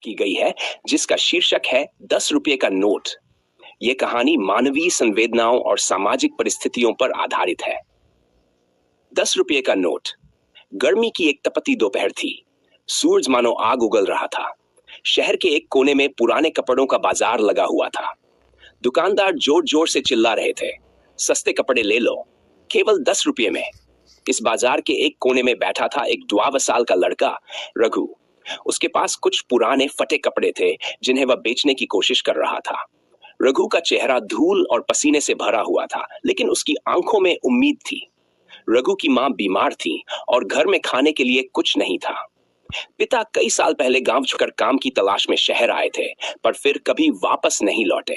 की गई है जिसका शीर्षक है 10 रुपये का नोट। ये कहानी मानवीय संवेदनाओं और सामाजिक परिस्थितियों पर आधारित है। 10 रुपये का नोट। गर्मी की एक तपती दोपहर थी। सूरज मानो आग उगल रहा था। शहर के एक कोने में पुराने कपड़ों का बाजार लगा हुआ था। दुकानदार जोर जोर से चिल्ला रहे थे, सस्ते कपड़े ले लो, केवल 10 रुपये में। इस बाजार के एक कोने में बैठा था एक 22 साल का लड़का, रघु। उसके पास कुछ पुराने फटे कपड़े थे जिन्हें वह बेचने की कोशिश कर रहा था। रघु का चेहरा धूल और पसीने से भरा हुआ था, लेकिन उसकी आंखों में उम्मीद थी। रघु की मां बीमार थी और घर में खाने के लिए कुछ नहीं था। पिता कई साल पहले गांव छोड़कर काम की तलाश में शहर आए थे, पर फिर कभी वापस नहीं लौटे।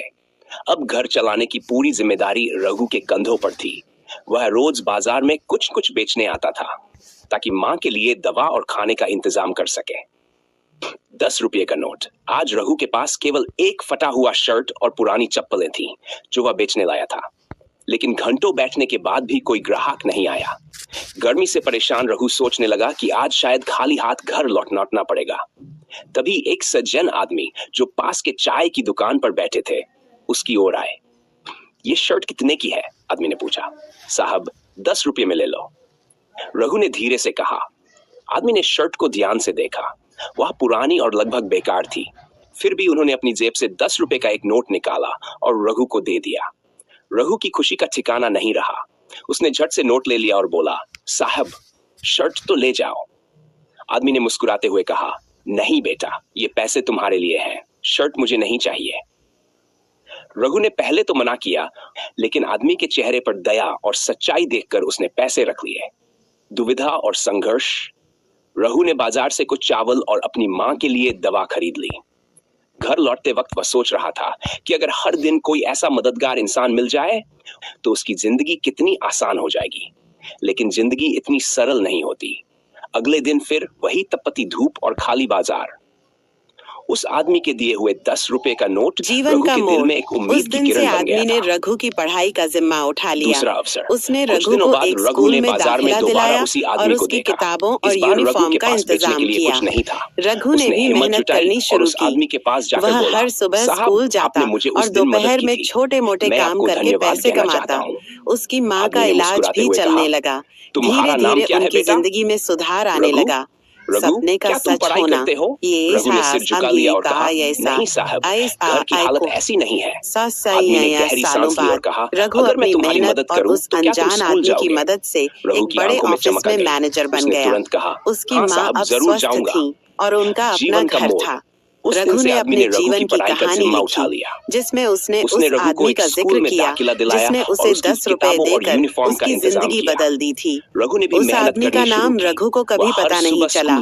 अब घर चलाने की पूरी जिम्मेदारी रघु के कंधों पर थी। वह रोज बाजार में कुछ कुछ बेचने आता था ताकि मां के लिए दवा और खाने का इंतजाम कर सके। 10 रुपये का नोट। आज रघु के पास केवल एक फटा हुआ शर्ट और पुरानी चप्पलें थीं जो वह बेचने लाया था, लेकिन घंटों बैठने के बाद भी कोई ग्राहक नहीं आया। गर्मी से परेशान रघु सोचने लगा कि आज शायद खाली हाथ घर लौटना पड़ेगा। तभी एक सज्जन आदमी जो पास के चाय की दुकान पर बैठे थे उसकी ओर आए। ये शर्ट कितने की है? आदमी ने पूछा। साहब, 10 रुपये में ले लो, रघु ने धीरे से कहा। आदमी ने शर्ट को ध्यान से देखा। वह पुरानी और लगभग बेकार थी। फिर भी उन्होंने अपनी जेब से 10 रुपये का एक नोट निकाला और रघु को दे दिया। रघु की खुशी का ठिकाना नहीं रहा। उसने झट से नोट ले लिया और बोला, साहब, शर्ट तो ले जाओ। आदमी ने मुस्कुराते हुए कहा, नहीं बेटा, ये पैसे तुम्हारे लिए हैं, शर्ट मुझे नहीं चाहिए। रघु ने पहले तो मना किया, लेकिन आदमी के चेहरे पर दया और सच्चाई देखकर उसने पैसे रख लिए। दुविधा और संघर्ष। रघु ने बाजार से कुछ चावल और अपनी मां के लिए दवा खरीद ली। घर लौटते वक्त वह सोच रहा था कि अगर हर दिन कोई ऐसा मददगार इंसान मिल जाए तो उसकी जिंदगी कितनी आसान हो जाएगी। लेकिन जिंदगी इतनी सरल नहीं होती। अगले दिन फिर वही तपती धूप और खाली बाजार। उस आदमी के दिए हुए 10 रुपए का नोट जीवन का मोड़। उस दिन से आदमी ने रघु की पढ़ाई का जिम्मा उठा लिया। दूसरा अवसर। उसने रघु को एक स्कूल में दाखिला दिलाया और उसकी किताबों और यूनिफॉर्म का इंतजाम किया। रघु ने भी मेहनत करनी शुरू की। वह हर सुबह स्कूल जाता और दोपहर में छोटे मोटे काम करके पैसे कमाता। उसकी माँ का इलाज भी चलने लगा। धीरे धीरे उनकी जिंदगी में सुधार आने लगा। सपने का सच होना। ये रघु ने सिर झुका लिया और कहा, नहीं साहब, घर की हालत ऐसी नहीं है। आदमी ने गहरी सांस ली और कहा, अगर मैं तुम्हारी मदद करूं तो क्या तुम स्कूल जाओगे? की मदद से एक बड़े ऑफिस में मैनेजर बन गया। उसकी माँ अब स्वस्थ थी और उनका अपना घर था। रघु ने अपने जीवन की कहानी लिखी, जिसमें उसने उस आदमी का जिक्र किया जिसने उसे 10 रुपए देकर उसकी जिंदगी बदल दी थी। उस आदमी का नाम रघु को कभी पता नहीं चला,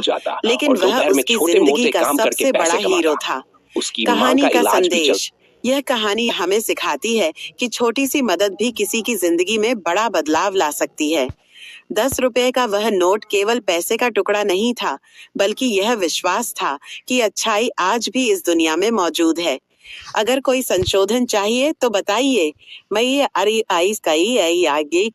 लेकिन वह उसकी जिंदगी का सबसे बड़ा हीरो था। कहानी का संदेश। यह कहानी हमें सिखाती है कि छोटी सी मदद भी किसी की जिंदगी में बड़ा बदलाव ला सकती है। 10 रुपए का वह नोट केवल पैसे का टुकड़ा नहीं था, बल्कि यह विश्वास था कि अच्छाई आज भी इस दुनिया में मौजूद है। अगर कोई संशोधन चाहिए तो बताइए। मैं ये आगे